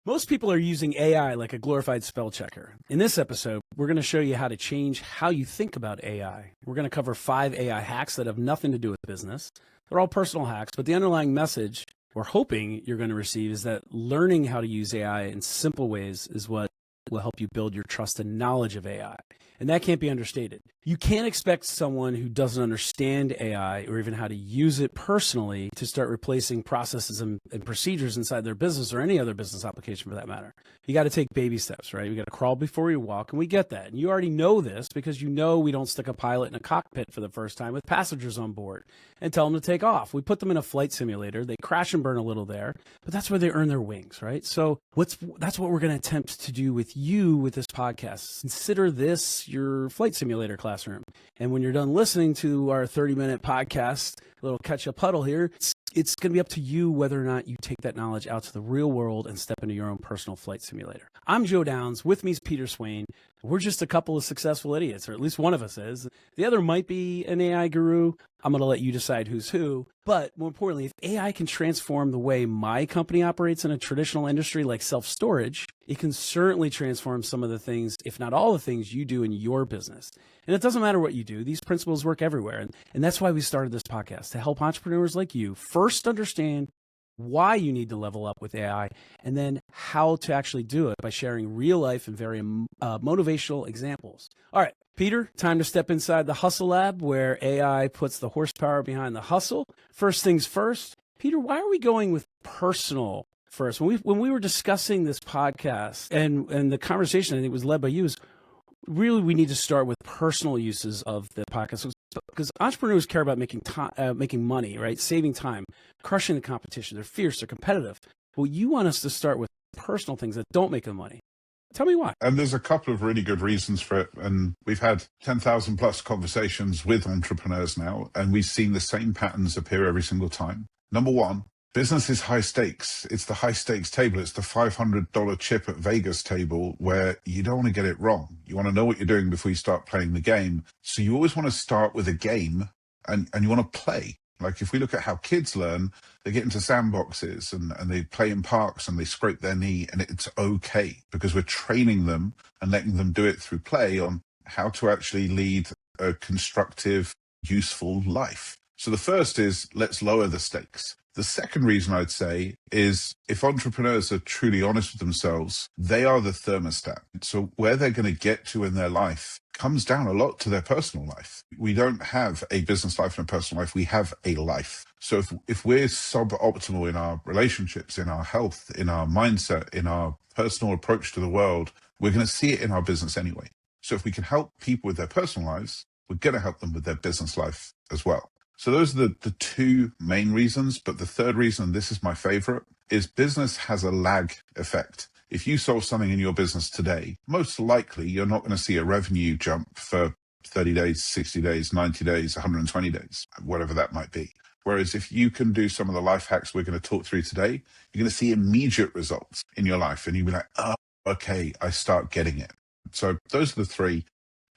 Most people are using AI like a glorified spell checker. In this episode, we're going to show you how to change how you think about AI. We're going to cover 5 AI hacks that have nothing to do with business. They're all personal hacks, but the underlying message we're hoping you're going to receive is that learning how to use AI in simple ways is what will help you build your trust and knowledge of AI. And that can't be understated. You can't expect someone who doesn't understand AI or even how to use it personally to start replacing processes and procedures inside their business or any other business application for that matter. You got to take baby steps, right? You got to crawl before you walk, and we get that. And you already know this because you know we don't stick a pilot in a cockpit for the first time with passengers on board and tell them to take off. We put them in a flight simulator. They crash and burn a little there, but that's where they earn their wings, right? So that's what we're going to attempt to do with you with this podcast. Consider this your flight simulator classroom. And when you're done listening to our 30-minute podcast, a little catch-up puddle here, it's going to be up to you whether or not you take that knowledge out to the real world and step into your own personal flight simulator. I'm Joe Downs. With me is Peter Swain. We're just a couple of successful idiots, or at least one of us is. The other might be an AI guru. I'm going to let you decide who's who. But more importantly, if AI can transform the way my company operates in a traditional industry like self-storage, it can certainly transform some of the things, if not all the things you do in your business. And it doesn't matter what you do. These principles work everywhere. And that's why we started this podcast, to help entrepreneurs like you first understand why you need to level up with AI, and then how to actually do it by sharing real life and very motivational examples. All right, Peter, time to step inside the hustle lab where AI puts the horsepower behind the hustle. First things first, Peter, why are we going with personal first? When we were discussing this podcast and the conversation, I think was led by you, is really we need to start with personal uses of the podcast. Because entrepreneurs care about making money, right? Saving time, crushing the competition. They're fierce, they're competitive. Well, you want us to start with personal things that don't make them money. Tell me why. And there's a couple of really good reasons for it. And we've had 10,000 plus conversations with entrepreneurs now, and we've seen the same patterns appear every single time. Number one, business is high stakes. It's the high stakes table. It's the $500 chip at Vegas table where you don't want to get it wrong. You want to know what you're doing before you start playing the game. So you always want to start with a game and you want to play. Like if we look at how kids learn, they get into sandboxes and they play in parks and they scrape their knee, and it's okay because we're training them and letting them do it through play on how to actually lead a constructive, useful life. So the first is let's lower the stakes. The second reason I'd say is if entrepreneurs are truly honest with themselves, they are the thermostat. So where they're going to get to in their life comes down a lot to their personal life. We don't have a business life and a personal life. We have a life. So if we're suboptimal in our relationships, in our health, in our mindset, in our personal approach to the world, we're going to see it in our business anyway. So if we can help people with their personal lives, we're going to help them with their business life as well. So those are the two main reasons. But the third reason, and this is my favorite, is business has a lag effect. If you solve something in your business today, most likely you're not going to see a revenue jump for 30 days, 60 days, 90 days, 120 days, whatever that might be. Whereas if you can do some of the life hacks we're going to talk through today, you're going to see immediate results in your life. And you'll be like, oh, okay, I start getting it. So those are the three.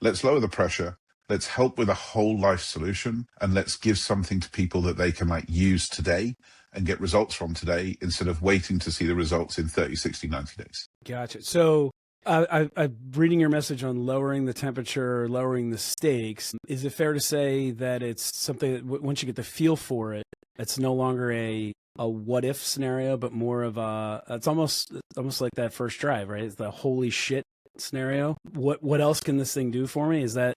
Let's lower the pressure. Let's help with a whole life solution, and let's give something to people that they can use today and get results from today instead of waiting to see the results in 30, 60, 90 days. Gotcha. So I'm reading your message on lowering the temperature, lowering the stakes. Is it fair to say that it's something that once you get the feel for it, it's no longer a what if scenario, but more of it's almost like that first drive, right? It's the holy shit scenario. What else can this thing do for me? Is that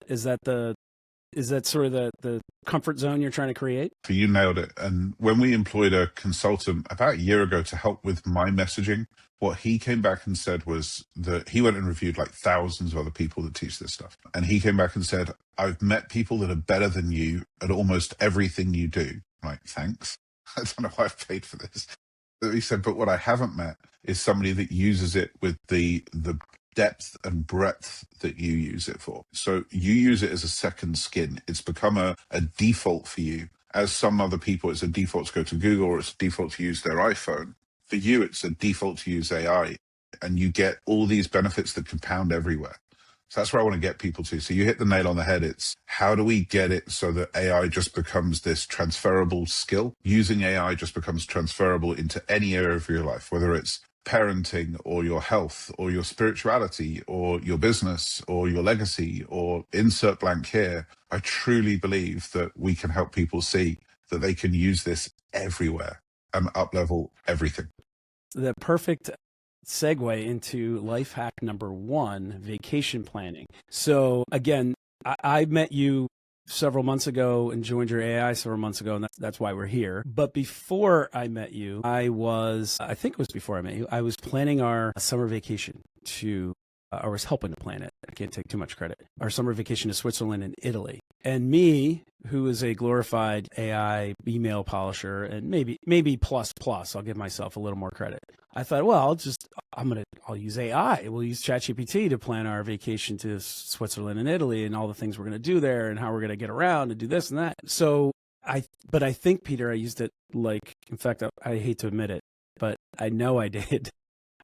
sort of the comfort zone you're trying to create? You nailed it. And when we employed a consultant about a year ago to help with my messaging, what he came back and said was that he went and reviewed thousands of other people that teach this stuff. And he came back and said, I've met people that are better than you at almost everything you do. I'm like, thanks. I don't know why I've paid for this. He said, but what I haven't met is somebody that uses it with the depth and breadth that you use it for. So you use it as a second skin. It's become a default for you. As some other people, it's a default to go to Google, or it's a default to use their iPhone. For you, it's a default to use AI, and you get all these benefits that compound everywhere. So that's where I want to get people to. So you hit the nail on the head. It's how do we get it so that AI just becomes this transferable skill? Using AI just becomes transferable into any area of your life, whether it's parenting or your health or your spirituality or your business or your legacy or insert blank here, I truly believe that we can help people see that they can use this everywhere and up-level everything. The perfect segue into life hack number 1, vacation planning. So again, I met you several months ago and joined your AI several months ago, and that's why we're here. But before I met you, I think it was before I met you, I was planning our summer vacation I was helping to plan it. I can't take too much credit. Our summer vacation to Switzerland and Italy. And me, who is a glorified AI email polisher and maybe plus, I'll give myself a little more credit. I thought, well, I'll use AI. We'll use ChatGPT to plan our vacation to Switzerland and Italy and all the things we're going to do there and how we're going to get around and do this and that. So but I think, Peter, I used it in fact, I hate to admit it, but I know I did.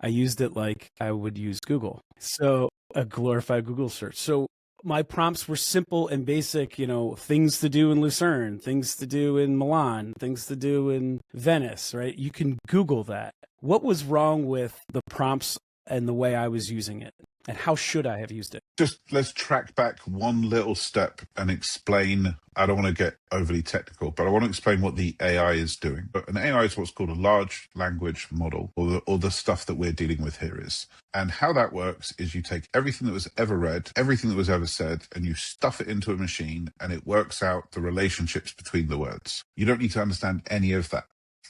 I used it like I would use Google. So a glorified Google search. So my prompts were simple and basic, things to do in Lucerne, things to do in Milan, things to do in Venice, right? You can Google that. What was wrong with the prompts and the way I was using it? And how should I have used it? Just let's track back one little step and explain. I don't want to get overly technical, but I want to explain what the AI is doing. But an AI is what's called a large language model, or the stuff that we're dealing with here is. And how that works is you take everything that was ever read, everything that was ever said, and you stuff it into a machine, and it works out the relationships between the words. You don't need to understand any of that.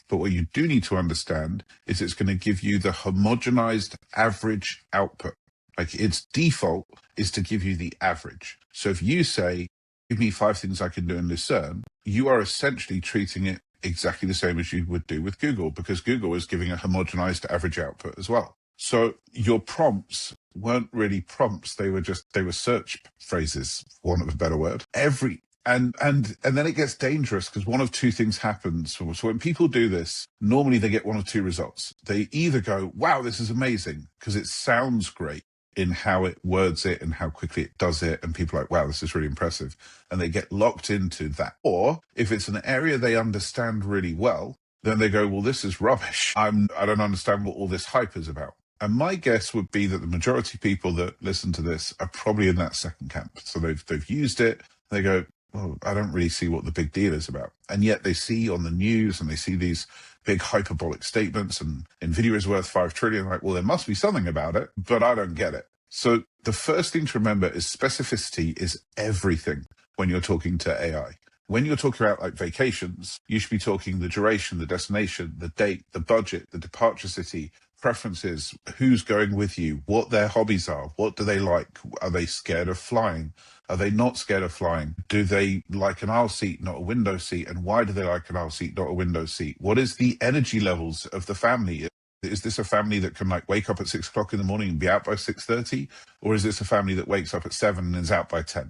But what you do need to understand is it's going to give you the homogenized average output. Like its default is to give you the average. So if you say, give me 5 things I can do in Lucerne, you are essentially treating it exactly the same as you would do with Google, because Google is giving a homogenized average output as well. So your prompts weren't really prompts. They were search phrases, for want of a better word. And then it gets dangerous because one of 2 things happens. So when people do this, normally they get one of 2 results. They either go, wow, this is amazing, because it sounds great in how it words it and how quickly it does it. And people are like, wow, this is really impressive. And they get locked into that. Or if it's an area they understand really well, then they go, well, this is rubbish. I don't understand what all this hype is about. And my guess would be that the majority of people that listen to this are probably in that second camp. So they've used it. They go, well, I don't really see what the big deal is about. And yet they see on the news and they see these big hyperbolic statements and NVIDIA is worth 5 trillion. Like, well, there must be something about it, but I don't get it. So the first thing to remember is specificity is everything when you're talking to AI. When you're talking about like vacations, you should be talking the duration, the destination, the date, the budget, the departure city, preferences, who's going with you, what their hobbies are, what do they like, are they scared of flying, are they not scared of flying, do they like an aisle seat, not a window seat, and why do they like an aisle seat, not a window seat? What is the energy levels of the family? Is this a family that can like wake up at 6 o'clock in the morning and be out by 6:30, or is this a family that wakes up at 7 and is out by 10?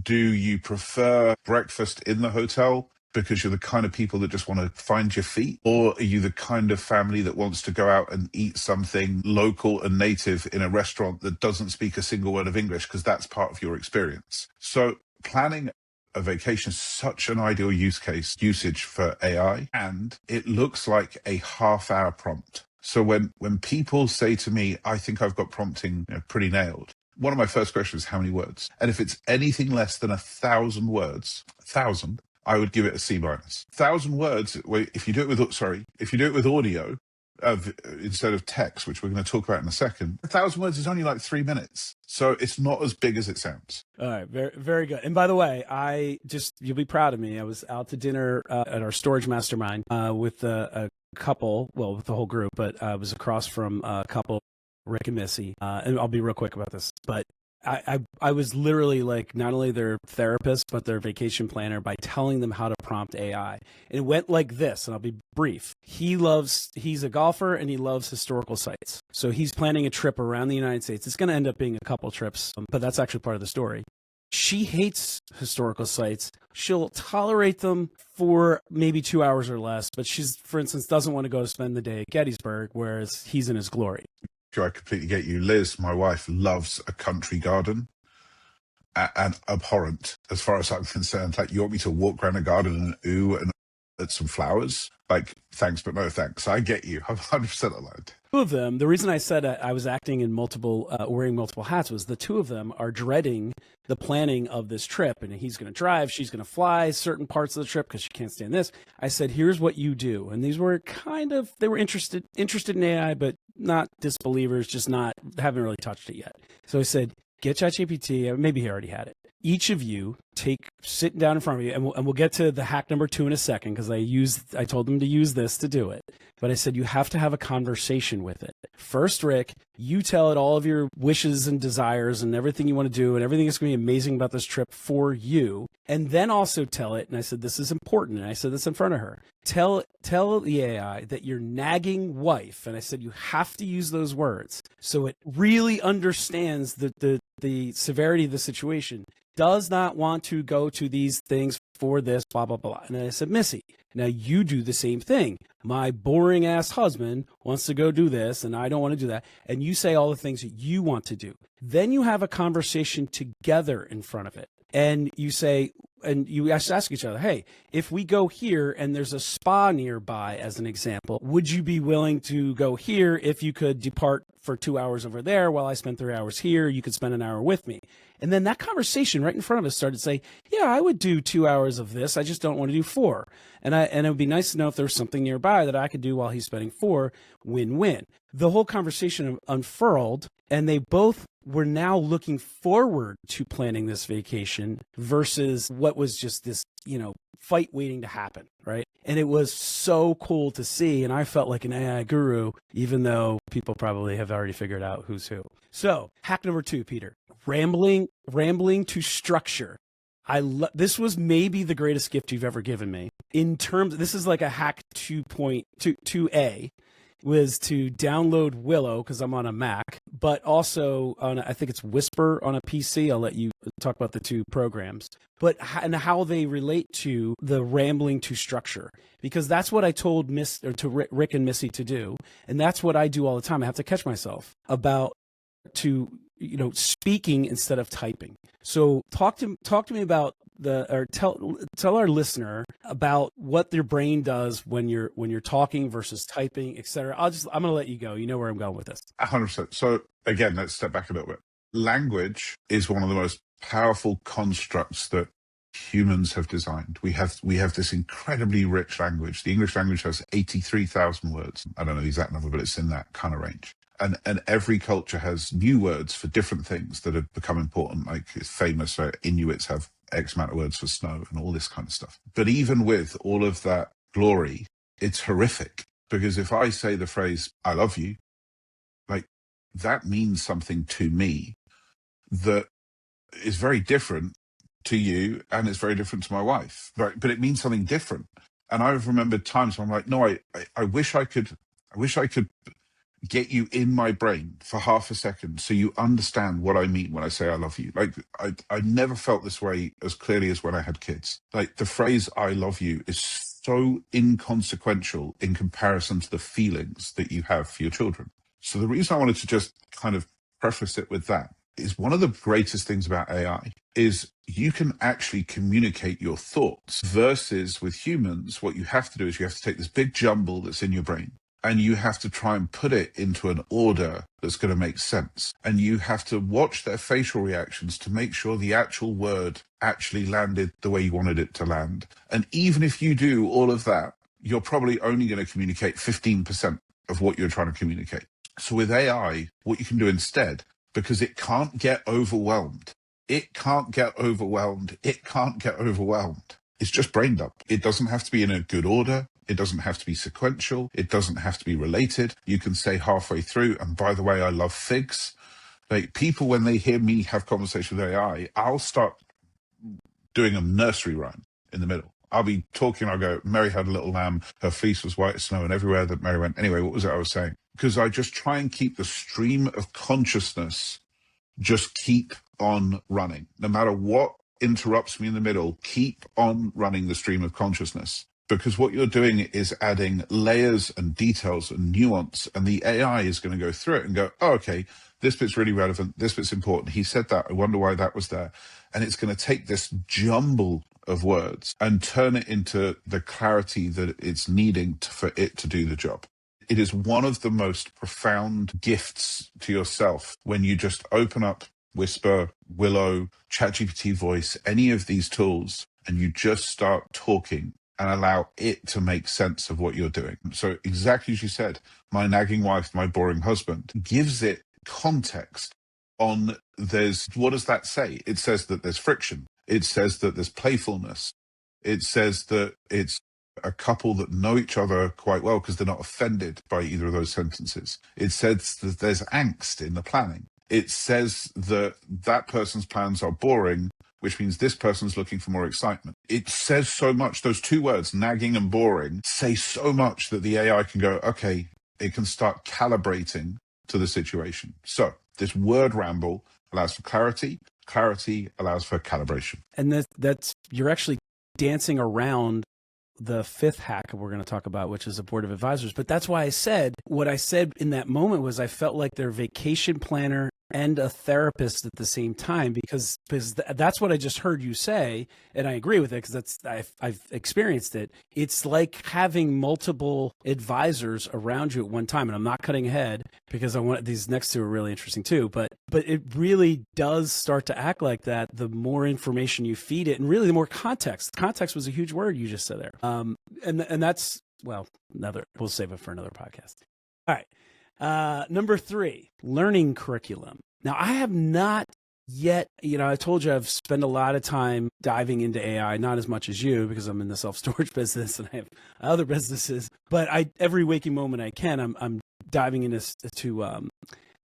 Do you prefer breakfast in the hotel because you're the kind of people that just want to find your feet? Or are you the kind of family that wants to go out and eat something local and native in a restaurant that doesn't speak a single word of English because that's part of your experience? So planning a vacation is such an ideal usage for AI, and it looks like a half-hour prompt. So when people say to me, I think I've got prompting pretty nailed, one of my first questions is how many words? And if it's anything less than 1,000 words, I would give it a C-. 1,000 words, if you do it with audio instead of text, which we're going to talk about in a second, 1,000 words is only like 3 minutes. So it's not as big as it sounds. All right. Very, very good. And by the way, you'll be proud of me. I was out to dinner at our storage mastermind with a couple, well, with the whole group, but I was across from a couple, Rick and Missy, and I'll be real quick about this, but I was literally like not only their therapist, but their vacation planner by telling them how to prompt AI. And it went like this, and I'll be brief. He's a golfer and he loves historical sites. So he's planning a trip around the United States. It's going to end up being a couple trips, but that's actually part of the story. She hates historical sites. She'll tolerate them for maybe 2 hours or less, but she's, for instance, doesn't want to go spend the day at Gettysburg, whereas he's in his glory. I completely get you. Liz, my wife, loves a country garden and abhorrent as far as I'm concerned. Like, you want me to walk around a garden and ooh and at some flowers, like, thanks, but no thanks. I get you. I'm 100% aligned. Two of them, the reason I said I was acting in wearing multiple hats was the two of them are dreading the planning of this trip. And he's going to drive, she's going to fly certain parts of the trip because she can't stand this. I said, here's what you do. And these were they were interested in AI, but not disbelievers, just haven't really touched it yet. So I said, get ChatGPT. Maybe he already had it. Each of you sit down in front of you, and we'll get to the hack number 2 in a second, because I told them to use this to do it. But I said, you have to have a conversation with it. First, Rick, you tell it all of your wishes and desires and everything you want to do and everything that's going to be amazing about this trip for you. And then also tell it, and I said, this is important, and I said this in front of her, tell the AI that your nagging wife, and I said, you have to use those words so it really understands the severity of the situation, does not want to go to these things for this, blah, blah, blah. And then I said, Missy, now you do the same thing. My boring ass husband wants to go do this, and I don't want to do that. And you say all the things that you want to do. Then you have a conversation together in front of it. And you say, and you ask each other, hey, if we go here and there's a spa nearby, as an example, would you be willing to go here if you could depart for 2 hours over there while I spend 3 hours here? You could spend an hour with me. And then that conversation right in front of us started to say, yeah, I would do 2 hours of this. I just don't want to do 4. And it would be nice to know if there was something nearby that I could do while he's spending 4. Win-win. The whole conversation unfurled, and they both were now looking forward to planning this vacation versus what was just this, fight waiting to happen, right? And it was so cool to see, and I felt like an AI guru, even though people probably have already figured out who's who. So, hack number 2, Peter, rambling to structure. This was maybe the greatest gift you've ever given me. This is like a hack 2.2a. Was to download Willow, because I'm on a Mac, but also I think it's Whisper on a PC. I'll let you talk about the 2 programs, and how they relate to the rambling to structure, because that's what I told Rick and Missy to do, and that's what I do all the time. I have to catch myself about speaking instead of typing. So talk to me about tell our listener about what your brain does when you're talking versus typing, etc. I'm going to let you go. You know where I'm going with this. 100%. So again, let's step back a little bit. Language is one of the most powerful constructs that humans have designed. We have this incredibly rich language. The English language has 83,000 words. I don't know the exact number, but it's in that kind of range. And every culture has new words for different things that have become important. Like, it's famous, Inuits have X amount of words for snow and all this kind of stuff. But even with all of that glory, it's horrific, because if I say the phrase, I love you, like, that means something to me that is very different to you, and it's very different to my wife, right? But it means something different. And I've remembered times when I'm like, no, I wish I could get you in my brain for half a second so you understand what I mean when I say I love you. Like, I never felt this way as clearly as when I had kids. Like, the phrase I love you is so inconsequential in comparison to the feelings that you have for your children. So the reason I wanted to just kind of preface it with that is, one of the greatest things about AI is you can actually communicate your thoughts, versus with humans, what you have to do is you have to take this big jumble that's in your brain, and you have to try and put it into an order that's going to make sense. And you have to watch their facial reactions to make sure the actual word actually landed the way you wanted it to land. And even if you do all of that, you're probably only going to communicate 15% of what you're trying to communicate. So with AI, what you can do instead, because it can't get overwhelmed, it's just brain dump. It doesn't have to be in a good order. It doesn't have to be sequential. It doesn't have to be related. You can say halfway through, and by the way, I love figs. Like, people, when they hear me have conversation with AI, I'll start doing a nursery rhyme in the middle. I'll be talking, I'll go, Mary had a little lamb, her fleece was white as snow, and everywhere that Mary went. Anyway, what was it I was saying? Because I just try and keep the stream of consciousness just keep on running. No matter what interrupts me in the middle, keep on running the stream of consciousness. Because what you're doing is adding layers and details and nuance, and the AI is going to go through it and go, oh, okay, this bit's really relevant, this bit's important. He said that, I wonder why that was there. And it's going to take this jumble of words and turn it into the clarity that it's needing for it to do the job. It is one of the most profound gifts to yourself when you just open up Whisper, Willow, ChatGPT Voice, any of these tools, and you just start talking and allow it to make sense of what you're doing. So exactly as you said, my nagging wife, my boring husband, gives it context on what does that say? It says that there's friction. It says that there's playfulness. It says that it's a couple that know each other quite well because they're not offended by either of those sentences. It says that there's angst in the planning. It says that that person's plans are boring, which means this person's looking for more excitement. It says so much. Those two words, nagging and boring, say so much that the AI can go, okay, it can start calibrating to the situation. So this word ramble allows for clarity. Clarity allows for calibration. And that's you're actually dancing around the fifth hack we're going to talk about, which is a board of advisors. But that's why I said what I said in that moment was I felt like their vacation planner and a therapist at the same time, because that's what I just heard you say. And I agree with it because I've experienced it. It's like having multiple advisors around you at one time. And I'm not cutting ahead because I want these next two are really interesting too. But it really does start to act like that. The more information you feed it, and really the more context. Context was a huge word you just said there. And that's, well, we'll save it for another podcast. All right. Number 3, learning curriculum. Now, I have not yet, I told you I've spent a lot of time diving into AI, not as much as you because I'm in the self-storage business and I have other businesses, but every waking moment I can, I'm diving into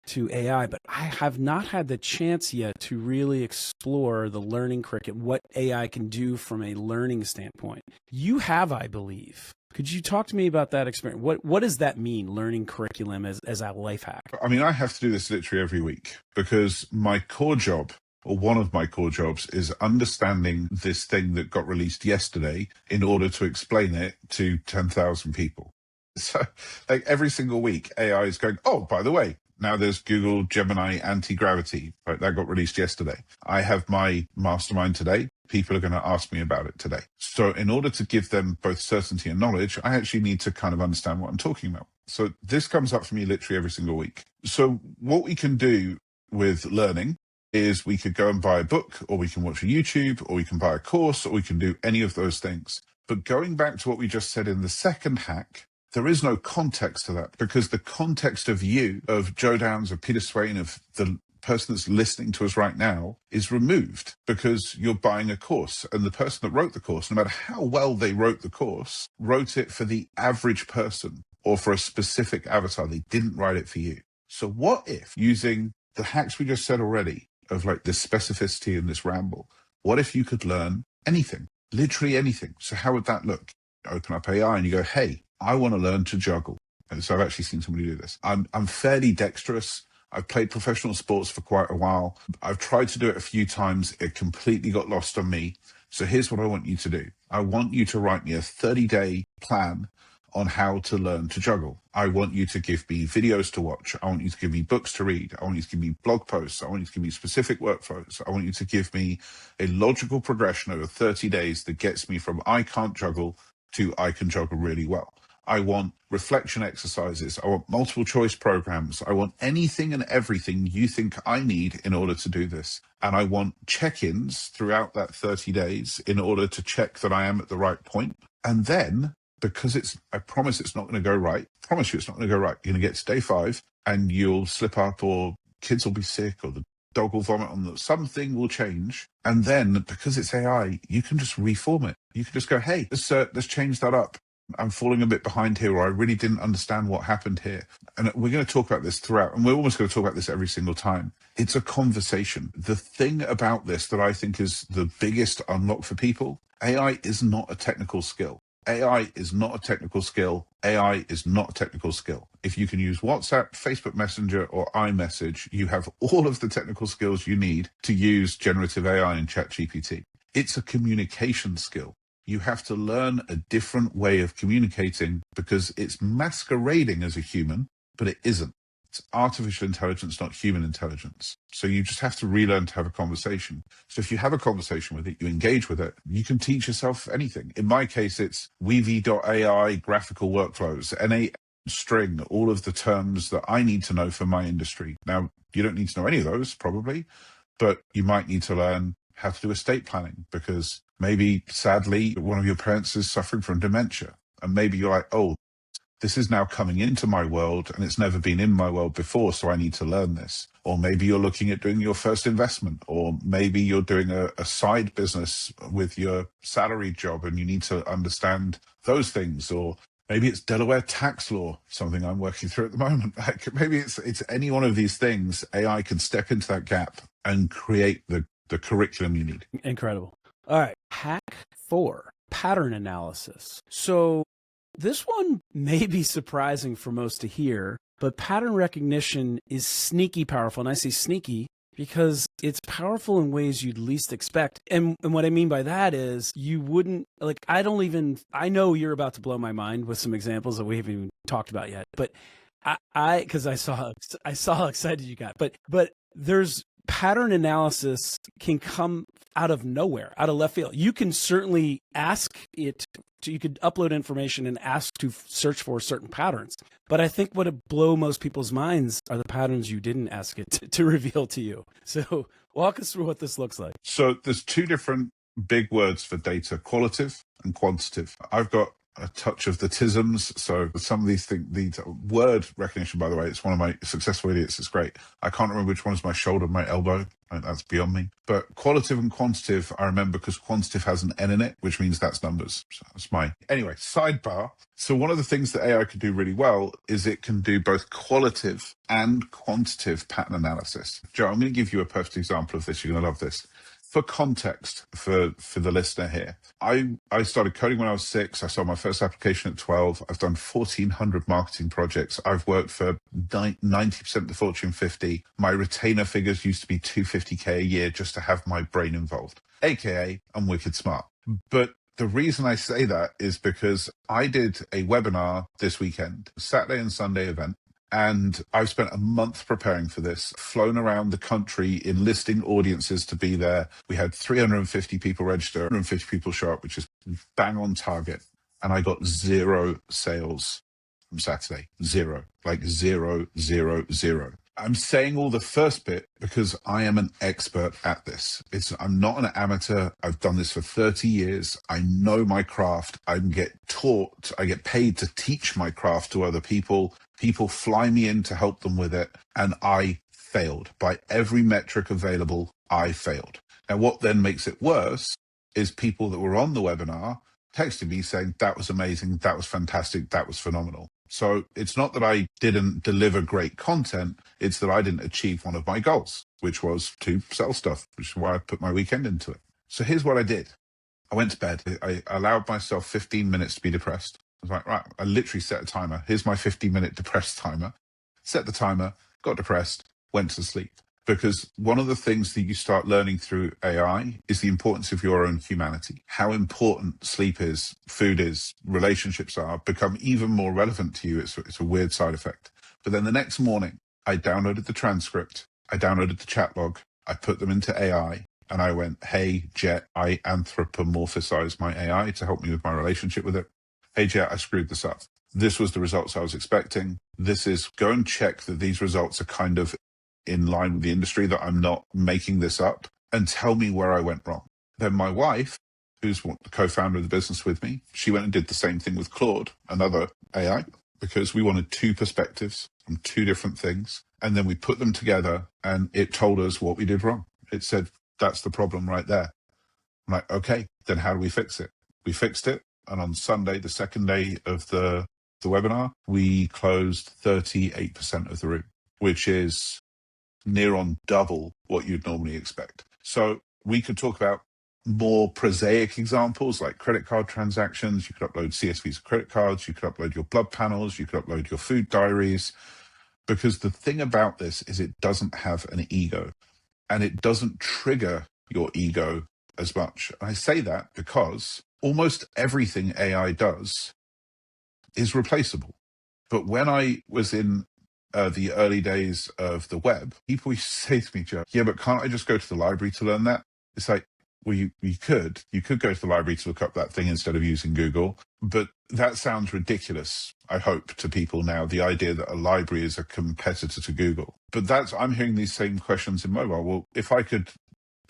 to AI, but I have not had the chance yet to really explore the learning curriculum, what AI can do from a learning standpoint. You have, I believe. Could you talk to me about that experience? What does that mean, learning curriculum as a life hack? I mean, I have to do this literally every week because my core job, or one of my core jobs, is understanding this thing that got released yesterday in order to explain it to 10,000 people. So like every single week, AI is going, oh, by the way, now there's Google Gemini anti-gravity, right? That got released yesterday. I have my mastermind today. People are going to ask me about it today. So in order to give them both certainty and knowledge, I actually need to kind of understand what I'm talking about. So this comes up for me literally every single week. So what we can do with learning is we could go and buy a book, or we can watch a YouTube, or we can buy a course, or we can do any of those things. But going back to what we just said in the second hack, there is no context to that, because the context of you, of Joe Downs, of Peter Swain, of the person that's listening to us right now, is removed because you're buying a course. And the person that wrote the course, no matter how well they wrote the course, wrote it for the average person or for a specific avatar. They didn't write it for you. So what if, using the hacks we just said already of like this specificity and this ramble, what if you could learn anything, literally anything? So how would that look? You open up AI and you go, hey, I want to learn to juggle. And so I've actually seen somebody do this. I'm fairly dexterous. I've played professional sports for quite a while. I've tried to do it a few times. It completely got lost on me. So here's what I want you to do. I want you to write me a 30-day plan on how to learn to juggle. I want you to give me videos to watch. I want you to give me books to read. I want you to give me blog posts. I want you to give me specific workflows. I want you to give me a logical progression over 30 days that gets me from I can't juggle to I can juggle really well. I want reflection exercises. I want multiple choice programs. I want anything and everything you think I need in order to do this. And I want check-ins throughout that 30 days in order to check that I am at the right point. And then, because I promise it's not going to go right, I promise you it's not going to go right. You're going to get to day 5 and you'll slip up, or kids will be sick, or the dog will vomit on them. Something will change. And then, because it's AI, you can just reform it. You can just go, hey, let's change that up. I'm falling a bit behind here, or I really didn't understand what happened here. And we're going to talk about this throughout, and we're almost going to talk about this every single time. It's a conversation. The thing about this that I think is the biggest unlock for people, AI is not a technical skill. AI is not a technical skill. AI is not a technical skill. If you can use WhatsApp, Facebook Messenger, or iMessage, you have all of the technical skills you need to use generative AI and ChatGPT. It's a communication skill. You have to learn a different way of communicating because it's masquerading as a human, but it isn't. It's artificial intelligence, not human intelligence. So you just have to relearn to have a conversation. So if you have a conversation with it, you engage with it, you can teach yourself anything. In my case, it's Weavy.ai, graphical workflows, NA string, all of the terms that I need to know for my industry. Now, you don't need to know any of those, probably, but you might need to learn how to do estate planning because maybe, sadly, one of your parents is suffering from dementia. And maybe you're like, oh, this is now coming into my world and it's never been in my world before, so I need to learn this. Or maybe you're looking at doing your first investment, or maybe you're doing a side business with your salaried job and you need to understand those things. Or maybe it's Delaware tax law, something I'm working through at the moment. Like maybe it's any one of these things. AI can step into that gap and create the curriculum you need. Incredible. All right. Hack 4, pattern analysis. So this one may be surprising for most to hear, but pattern recognition is sneaky powerful. And I say sneaky because it's powerful in ways you'd least expect. And what I mean by that is you wouldn't, like, I know you're about to blow my mind with some examples that we haven't even talked about yet, but because I saw how excited you got, but there's pattern analysis can come out of nowhere, out of left field. You can certainly ask it to, you could upload information and ask to search for certain patterns. But I think what would blow most people's minds are the patterns you didn't ask it to reveal to you. So walk us through what this looks like. So there's two different big words for data, qualitative and quantitative. I've got a touch of the tisms. So some of these things, the word recognition, by the way, it's one of my successful idiots. It's great. I can't remember which one is my shoulder, my elbow. That's beyond me. But qualitative and quantitative, I remember because quantitative has an N in it, which means that's numbers. So that's mine. Anyway, sidebar. So one of the things that AI can do really well is it can do both qualitative and quantitative pattern analysis. Joe, I'm going to give you a perfect example of this. You're going to love this. For context, for the listener here, I started coding when I was 6. I saw my first application at 12. I've done 1,400 marketing projects. I've worked for 90% of the Fortune 50. My retainer figures used to be $250K a year just to have my brain involved, AKA I'm wicked smart. But the reason I say that is because I did a webinar this weekend, Saturday and Sunday event. And I've spent a month preparing for this, flown around the country enlisting audiences to be there. We had 350 people register, 150 people show up, which is bang on target. And I got 0 sales from Saturday. 0, like 0, 0, 0. I'm saying all the first bit because I am an expert at this. I'm not an amateur. I've done this for 30 years. I know my craft. I get paid to teach my craft to other people. People fly me in to help them with it. And I failed. By every metric available, I failed. Now, what then makes it worse is people that were on the webinar texted me saying, that was amazing. That was fantastic. That was phenomenal. So it's not that I didn't deliver great content, it's that I didn't achieve one of my goals, which was to sell stuff, which is why I put my weekend into it. So here's what I did. I went to bed. I allowed myself 15 minutes to be depressed. I was like, right, I literally set a timer. Here's my 15-minute depressed timer. Set the timer, got depressed, went to sleep. Because one of the things that you start learning through AI is the importance of your own humanity. How important sleep is, food is, relationships are, become even more relevant to you. It's a weird side effect. But then the next morning, I downloaded the transcript, I downloaded the chat log, I put them into AI, and I went, hey, Jet, I anthropomorphize my AI to help me with my relationship with it. Hey, Jet, I screwed this up. This was the results I was expecting. Go and check that these results are kind of in line with the industry, that I'm not making this up, and tell me where I went wrong. Then my wife, who's the co-founder of the business with me, she went and did the same thing with Claude, another AI, because we wanted 2 perspectives on 2 different things. And then we put them together and it told us what we did wrong. It said, that's the problem right there. I'm like, okay, then how do we fix it? We fixed it. And on Sunday, the second day of the webinar, we closed 38% of the room, which is near on double what you'd normally expect. So we could talk about more prosaic examples like credit card transactions. You could upload CSVs of credit cards. You could upload your blood panels. You could upload your food diaries. Because the thing about this is it doesn't have an ego and it doesn't trigger your ego as much. I say that because almost everything AI does is replaceable. But when I was in the early days of the web, people used to say to me, Joe, yeah, but can't I just go to the library to learn that? It's like, well, you could go to the library to look up that thing instead of using Google, but that sounds ridiculous, I hope, to people now, the idea that a library is a competitor to Google. But I'm hearing these same questions in mobile. Well, if I could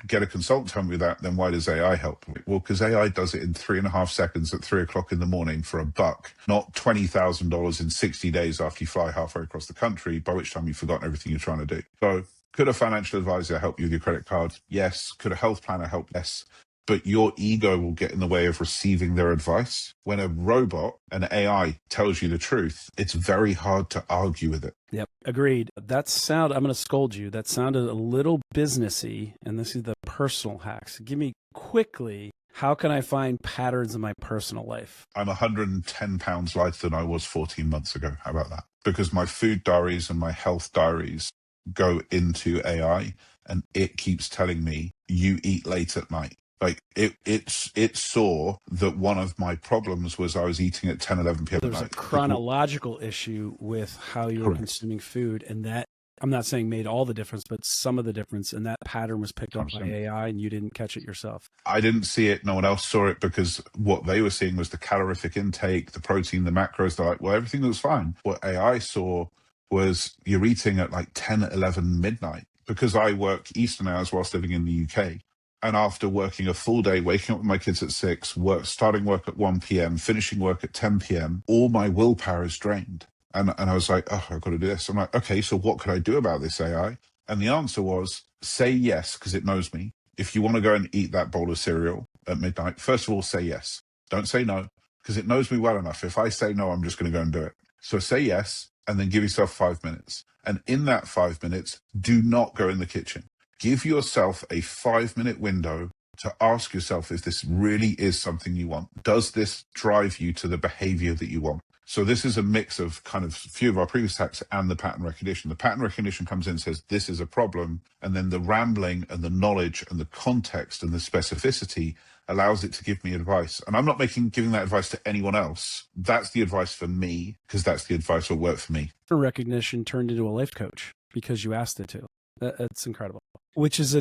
get a consultant to tell me that, then why does AI help? Well, because AI does it in 3.5 seconds at 3 o'clock in the morning for $1, not $20,000 in 60 days after you fly halfway across the country, by which time you've forgotten everything you're trying to do. So could a financial advisor help you with your credit card? Yes. Could a health planner help? Yes. But your ego will get in the way of receiving their advice. When a robot, an AI, tells you the truth, it's very hard to argue with it. Yep, agreed. I'm going to scold you. That sounded a little businessy, and this is the personal hacks. Give me quickly, how can I find patterns in my personal life? I'm 110 pounds lighter than I was 14 months ago. How about that? Because my food diaries and my health diaries go into AI, and it keeps telling me, you eat late at night. Like it saw that one of my problems was I was eating at 10, 11 p.m. There's at night. A chronological issue with how you were consuming food, and that, I'm not saying made all the difference, but some of the difference, and that pattern was picked up by AI, and you didn't catch it yourself. I didn't see it. No one else saw it, because what they were seeing was the calorific intake, the protein, the macros. They're like, well, everything was fine. What AI saw was you're eating at like 10, 11 midnight, because I work Eastern hours whilst living in the UK. And after working a full day, waking up with my kids at 6, starting work at 1 p.m., finishing work at 10 p.m., all my willpower is drained. And I was like, oh, I've got to do this. I'm like, okay, so what could I do about this, AI? And the answer was, say yes, because it knows me. If you want to go and eat that bowl of cereal at midnight, first of all, say yes. Don't say no, because it knows me well enough. If I say no, I'm just going to go and do it. So say yes, and then give yourself 5 minutes. And in that 5 minutes, do not go in the kitchen. Give yourself a 5-minute window to ask yourself if this really is something you want. Does this drive you to the behavior that you want? So this is a mix of kind of a few of our previous hacks and the pattern recognition. The pattern recognition comes in and says, this is a problem. And then the rambling and the knowledge and the context and the specificity allows it to give me advice. And I'm not giving that advice to anyone else. That's the advice for me, because that's the advice that will work for me. Pattern recognition turned into a life coach because you asked it to. That's incredible. Which is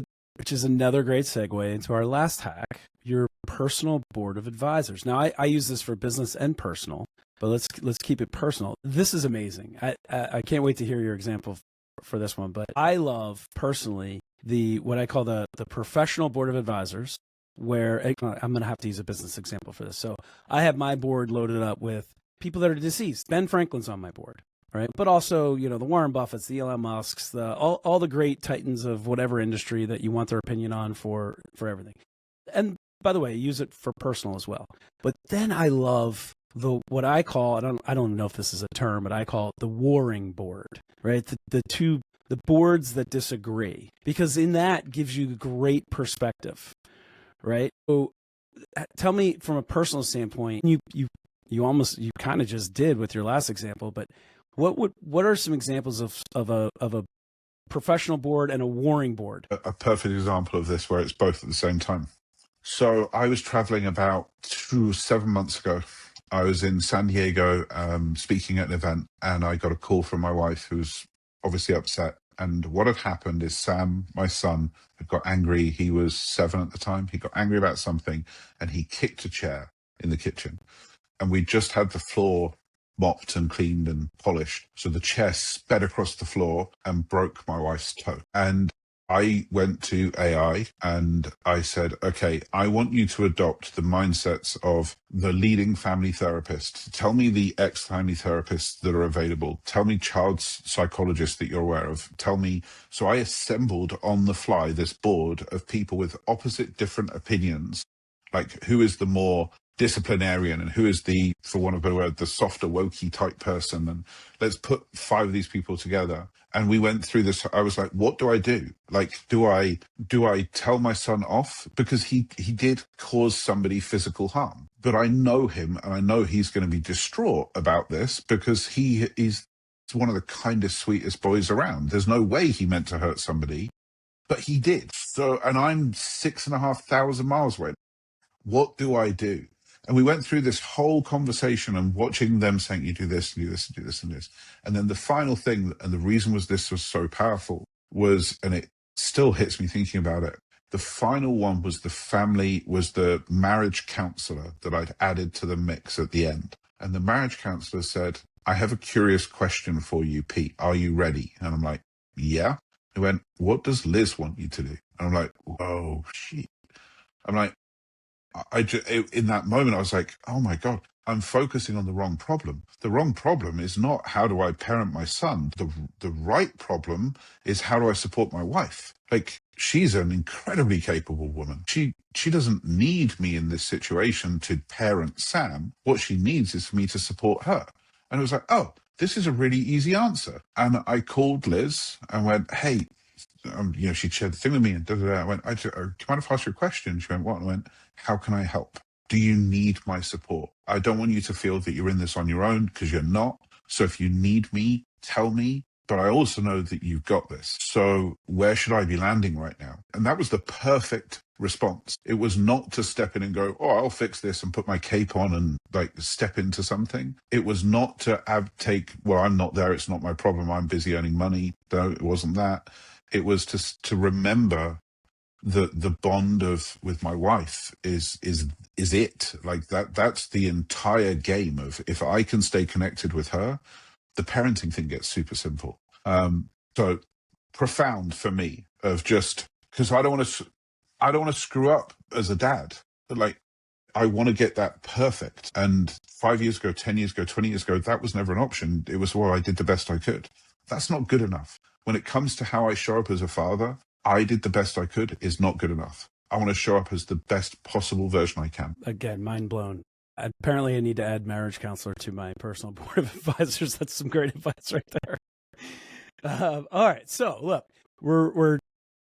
another great segue into our last hack, your personal board of advisors. Now, I use this for business and personal, but let's keep it personal. This is amazing. I can't wait to hear your example for this one, but I love personally what I call the professional board of advisors, where I'm going to have to use a business example for this. So I have my board loaded up with people that are deceased. Ben Franklin's on my board. Right. But also, the Warren Buffetts, the Elon Musks, all the great titans of whatever industry that you want their opinion on for everything. And by the way, use it for personal as well. But then I love what I call, I don't know if this is a term, but I call it the warring board, right? The boards that disagree, because in that gives you great perspective, right? So tell me from a personal standpoint, you kind of just did with your last example, but what are some examples of a professional board and a warring board? A perfect example of this, where it's both at the same time. So I was traveling about 7 months ago. I was in San Diego speaking at an event, and I got a call from my wife, who was obviously upset. And what had happened is Sam, my son, had got angry. He was 7 at the time. He got angry about something, and he kicked a chair in the kitchen. And we just had the floor mopped and cleaned and polished. So the chair sped across the floor and broke my wife's toe. And I went to AI and I said, okay, I want you to adopt the mindsets of the leading family therapist. Tell me the ex-family therapists that are available. Tell me child psychologists that you're aware of. Tell me. So I assembled on the fly this board of people with opposite different opinions, like who is the more disciplinarian and who is the, for want of a better word, the softer wokey type person. And let's put 5 of these people together. And we went through this. I was like, what do I do? Like, do I tell my son off? Because he did cause somebody physical harm, but I know him and I know he's going to be distraught about this, because he is one of the kindest, sweetest boys around. There's no way he meant to hurt somebody, but he did. So, and I'm 6,500 miles away. What do I do? And we went through this whole conversation and watching them saying, you do this, and do this, and do this, and this. And then the final thing, and the reason was this was so powerful, was, and it still hits me thinking about it, the final one was the marriage counselor that I'd added to the mix at the end. And the marriage counselor said, I have a curious question for you, Pete. Are you ready? And I'm like, yeah. He went, what does Liz want you to do? And I'm like, oh, shit. I'm like, in that moment, I was like, oh my God, I'm focusing on the wrong problem. The wrong problem is not how do I parent my son? The right problem is how do I support my wife? Like, she's an incredibly capable woman. She doesn't need me in this situation to parent Sam. What she needs is for me to support her. And it was like, oh, this is a really easy answer. And I called Liz and went, hey, she shared the thing with me and I went, do you mind if I ask you a question? She went, what? And I went, how can I help? Do you need my support? I don't want you to feel that you're in this on your own, because you're not. So if you need me, tell me. But I also know that you've got this. So where should I be landing right now? And that was the perfect response. It was not to step in and go, oh, I'll fix this and put my cape on and like step into something. It was not to well, I'm not there. It's not my problem. I'm busy earning money. No, it wasn't that. It was to remember the bond with my wife is it. Like that's the entire game of, if I can stay connected with her, the parenting thing gets super simple. So profound for me, of just, because I don't want to screw up as a dad. Like, I want to get that perfect. And 5 years ago, 10 years ago, 20 years ago, that was never an option. It was, well, I did the best I could. That's not good enough. When it comes to how I show up as a father, I did the best I could is not good enough. I want to show up as the best possible version I can. Again, mind blown. Apparently, I need to add marriage counselor to my personal board of advisors. That's some great advice right there. All right. So look, we're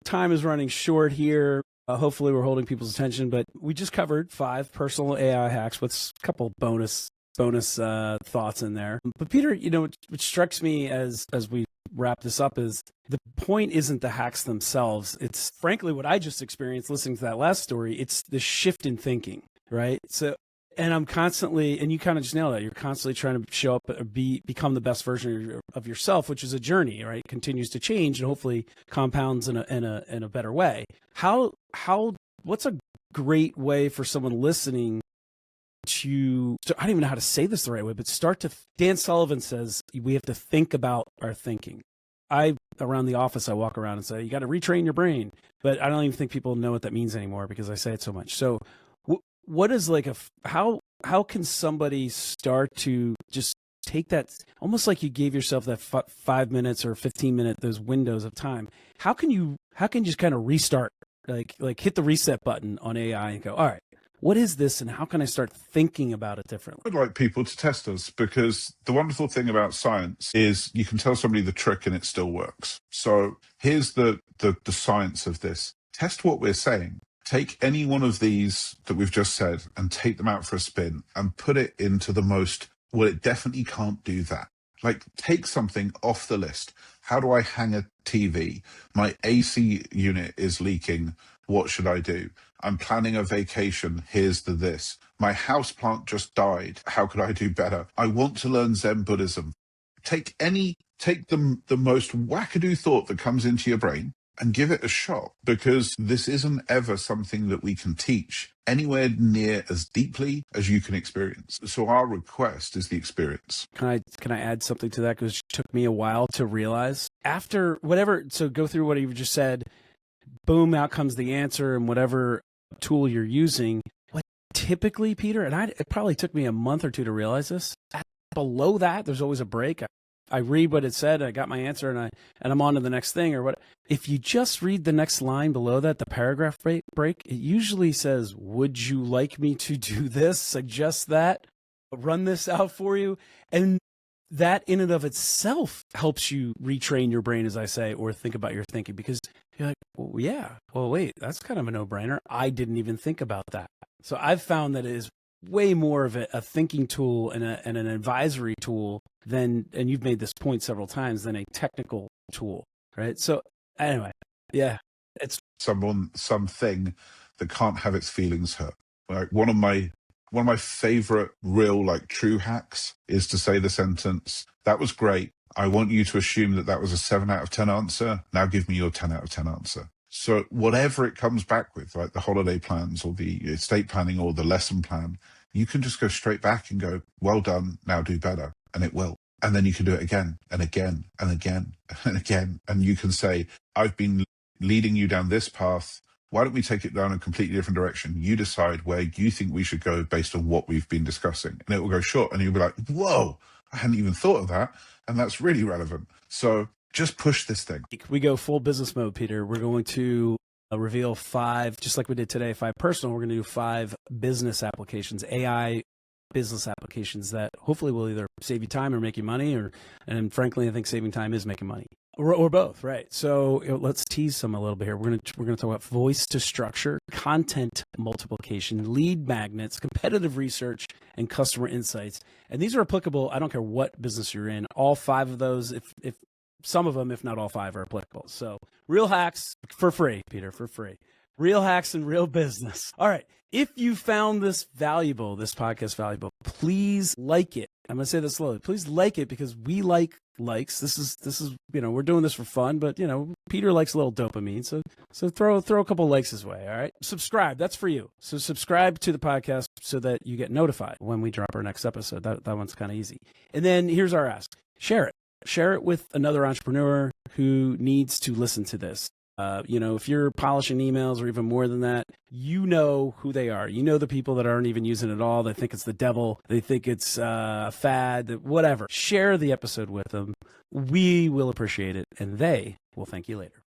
time is running short here. Hopefully we're holding people's attention, but we just covered 5 personal AI hacks with a couple bonus thoughts in there. But Peter, what strikes me as we wrap this up is the point isn't the hacks themselves. It's frankly what I just experienced listening to that last story. It's the shift in thinking, right? So, and I'm constantly, and you kind of just nailed it. You're constantly trying to show up or become the best version of yourself, which is a journey, right? It continues to change and hopefully compounds in a better way. What's a great way for someone listening to, I don't even know how to say this the right way, but Dan Sullivan says we have to think about our thinking. Around the office, I walk around and say, you got to retrain your brain, but I don't even think people know what that means anymore because I say it so much. So what is how can somebody start to just take that, almost like you gave yourself that 5 minutes or 15-minute, those windows of time. How can you just kind of restart, like hit the reset button on AI and go, all right, what is this and how can I start thinking about it differently? I would like people to test us, because the wonderful thing about science is you can tell somebody the trick and it still works. So here's the science of this. Test what we're saying. Take any one of these that we've just said and take them out for a spin and put it into the most, well, it definitely can't do that. Like, take something off the list. How do I hang a TV? My AC unit is leaking. What should I do? I'm planning a vacation. Here's this. My houseplant just died. How could I do better? I want to learn Zen Buddhism. Take the most wackadoo thought that comes into your brain and give it a shot, because this isn't ever something that we can teach anywhere near as deeply as you can experience. So our request is the experience. Can I add something to that? Because it took me a while to realize after whatever. So go through what you just said. Boom, out comes the answer, and whatever tool you're using. What typically, Peter, and it probably took me a month or two to realize this. Below that, there's always a break. I read what it said, I got my answer, and I'm on to the next thing or what. If you just read the next line below that, the paragraph break, it usually says, would you like me to do this? Suggest that? Run this out for you? And that in and of itself helps you retrain your brain, as I say, or think about your thinking, because you're like, well, yeah, well, wait, that's kind of a no-brainer. I didn't even think about that. So I've found that it is way more of a thinking tool and an advisory tool than, and you've made this point several times, than a technical tool, right? So anyway, yeah, it's something that can't have its feelings hurt. Like, one of my One of my favorite real, like true hacks is to say the sentence, that was great. I want you to assume that that was a 7 out of 10 answer. Now give me your 10 out of 10 answer. So whatever it comes back with, like the holiday plans or the estate planning or the lesson plan, you can just go straight back and go, well done, now do better. And it will. And then you can do it again and again and again and again. And you can say, I've been leading you down this path. Why don't we take it down a completely different direction? You decide where you think we should go based on what we've been discussing. And it will go short. And you'll be like, whoa, I hadn't even thought of that. And that's really relevant. So just push this thing. We go full business mode, Peter. We're going to reveal 5, just like we did today, 5 personal. We're going to do 5 business applications, AI business applications that hopefully will either save you time or make you money, and frankly, I think saving time is making money, or both, right? So let's tease some a little bit here. We're gonna talk about voice to structure, content multiplication, lead magnets, competitive research, and customer insights. And these are applicable. I don't care what business you're in. All 5 of those, if some of them, if not all 5, are applicable. So real hacks for free, Peter, for free. Real hacks and real business. All right. If you found this podcast valuable, please like it. I'm going to say this slowly. Please like it because we like likes. This is, we're doing this for fun, but Peter likes a little dopamine. So throw a couple likes his way. All right. Subscribe. That's for you. So subscribe to the podcast so that you get notified when we drop our next episode. That one's kind of easy. And then here's our ask. Share it. Share it with another entrepreneur who needs to listen to this. If you're polishing emails or even more than that, you know who they are. You know the people that aren't even using it at all. They think it's the devil. They think it's a fad, whatever. Share the episode with them. We will appreciate it, and they will thank you later.